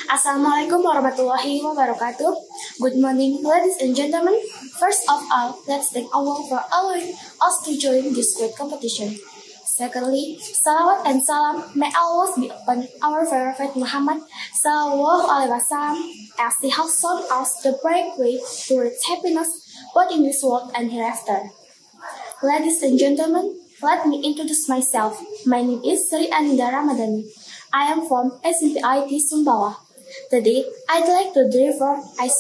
Assalamualaikum warahmatullahi wabarakatuh. Good morning, ladies and gentlemen. First of all, let's thank Allah for allowing us to join this great competition. Secondly, salawat and salam may always be upon our Prophet Muhammad Sallallahu Alaihi Wasallam, as he has shown us the bright way towards happiness both in this world and hereafter. Ladies and gentlemen, let me introduce myself. My name is Sri Aninda Ramadhani. I am from SMPIT Sumbawa. Today, I'd like to deliver as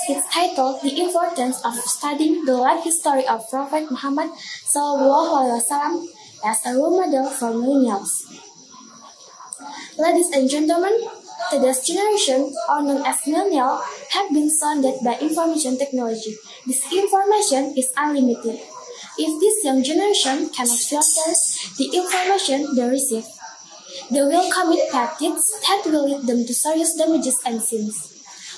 its title, the importance of studying the life history of Prophet Muhammad Sallallahu Alaihi Wasallam as a role model for millennials. Ladies and gentlemen, today's generation, or known as millennial, have been surrounded by information technology. This information is unlimited. If this young generation cannot filter the information they receive, they will commit bad deeds that will lead them to serious damages and sins.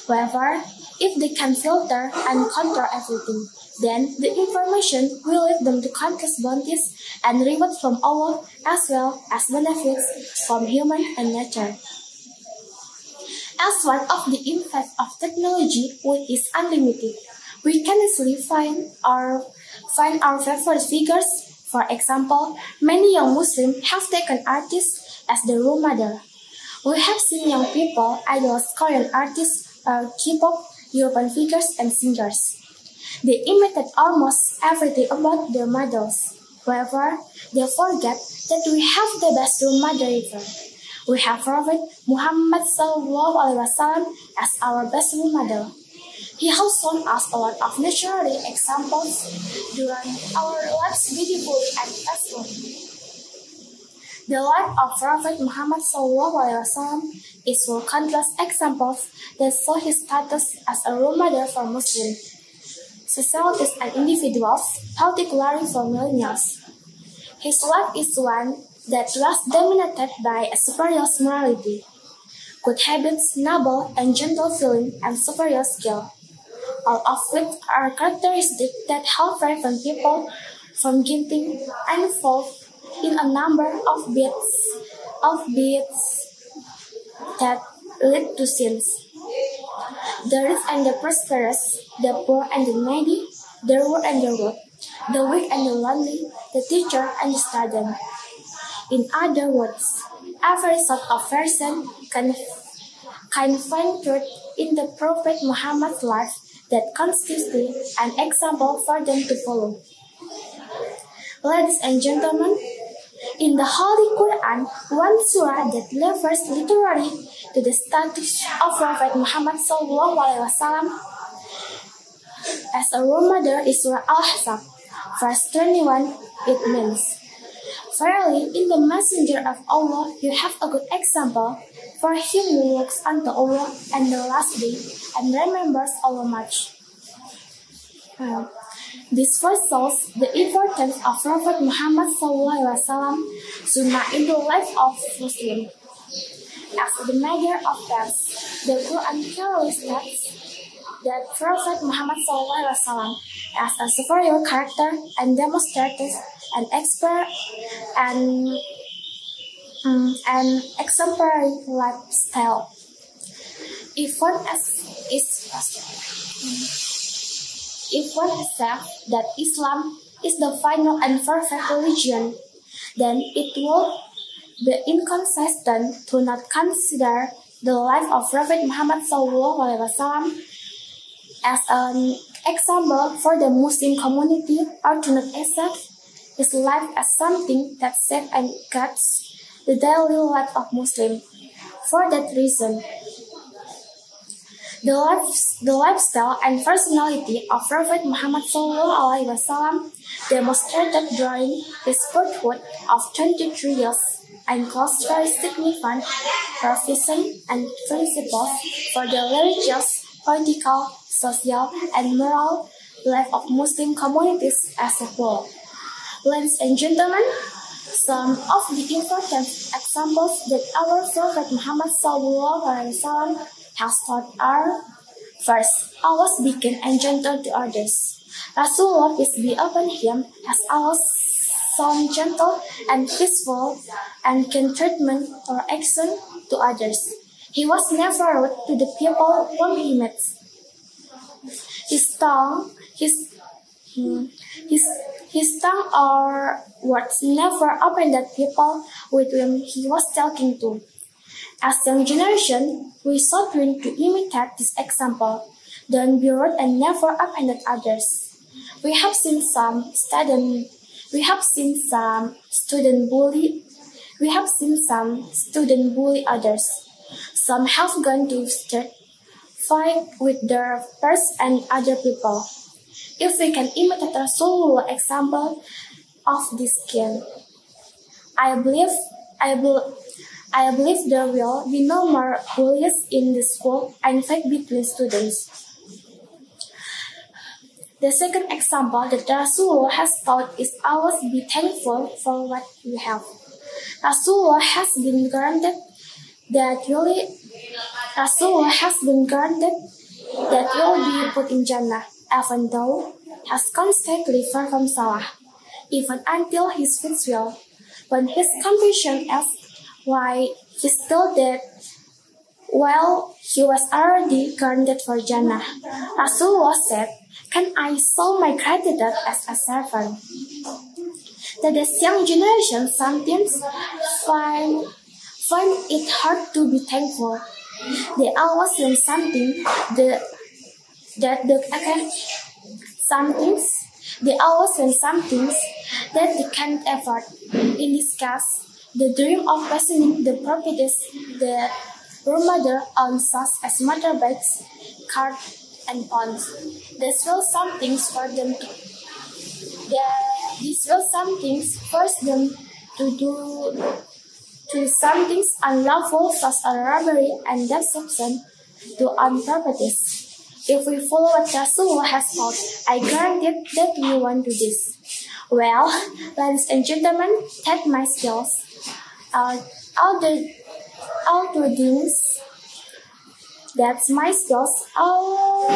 However, if they can filter and control everything, then the information will lead them to countless bounties and rewards from Allah, as well as benefits from human and nature. As one of the impacts of technology, which is unlimited, we can easily find our favorite figures. For example, many young Muslims have taken artists as their role model. We have seen young people idolize Korean artists or K-pop, European figures, and singers. They imitate almost everything about their models. However, they forget that we have the best role model ever. We have Prophet Muhammad Sallallahu Alaihi Wasallam as our best role model. He has shown us a lot of natural examples during our lives beautifully and peacefully. The life of Prophet Muhammad SAW is full of countless examples that show his status as a role model for Muslims, societies and individuals, particularly for millennials. His life is one that was dominated by a superior morality, good habits, noble and gentle feeling, and superior skill, all of which are characteristics that help prevent people from getting involved in a number of beats that lead to sins. The rich and the prosperous, the poor and the needy, the rude and the rude, the weak and the lonely, the teacher and the student. In other words, every sort of person can find truth in the Prophet Muhammad's life that constitutes an example for them to follow. Ladies and gentlemen, in the Holy Qur'an, one surah that refers literally to the status of Prophet Muhammad SAW as a role model is Surah Al-Ahzab, verse 21. It means, "Verily, in the messenger of Allah you have a good example for him who looks unto Allah and the last day and remembers Allah much." This verse shows the importance of Prophet Muhammad SAW sunnah in the life of Muslims. As the matter of fact, the Qur'an clearly states that Prophet Muhammad SAW as a superior character and demonstrated an exemplary lifestyle. If one accepts that Islam is the final and perfect religion, then it would be inconsistent to not consider the life of Prophet Muhammad SAW as an example for the Muslim community, or to not accept his life as something that saves and guides the daily life of Muslims. For that reason, the lifestyle and personality of Prophet Muhammad SAW demonstrated during his birthhood of 23 years and caused very significant provision and principles for the religious, political, social, and moral life of Muslim communities as a whole. Ladies and gentlemen, some of the important examples that our Prophet Muhammad SAW has taught are: first, Allah be kind and gentle to others. Rasulullah, peace be upon him, has always shown gentle and peaceful and kind treatment or action to others. He was never rude to the people whom he met. His tongue, his, his, his tongue or words never offended people with whom he was talking to. As young generation, we should learn to imitate this example. Don't be rude and never offend others. We have seen some student bully. We have seen some student bully others. Some have gone to start fight with their peers and other people. If we can imitate Rasulullah example of this kind, I believe there will be no more bullies in the school and fight between students. The second example that Rasulullah has taught is always be thankful for what you have. Rasulullah has been granted that you'll be put in Jannah, even though has constantly far from Salah, even until his feet swell. When his companion asked why he still dead while he was already granted for Jannah, Rasulullah said, "Can I show my gratitude as a servant?" Today's young generation sometimes find it hard to be thankful. They always want something they can't afford. In this case, the dream of possessing the properties that your mother owns, such as motorbikes, cars, and phones. This will force them to do some things unlawful, such as robbery and deception, to own properties. If we follow what Rasulullah has taught, I guarantee that we won't do this. Well, ladies and gentlemen, that's my skills. All the things. That's my skills. All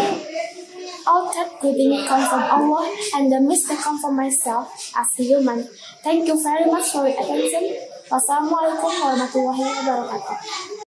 that good things come from Allah, and the mistake come from myself as a human. Thank you very much for your attention. Wassalamualaikum warahmatullahi wabarakatuh.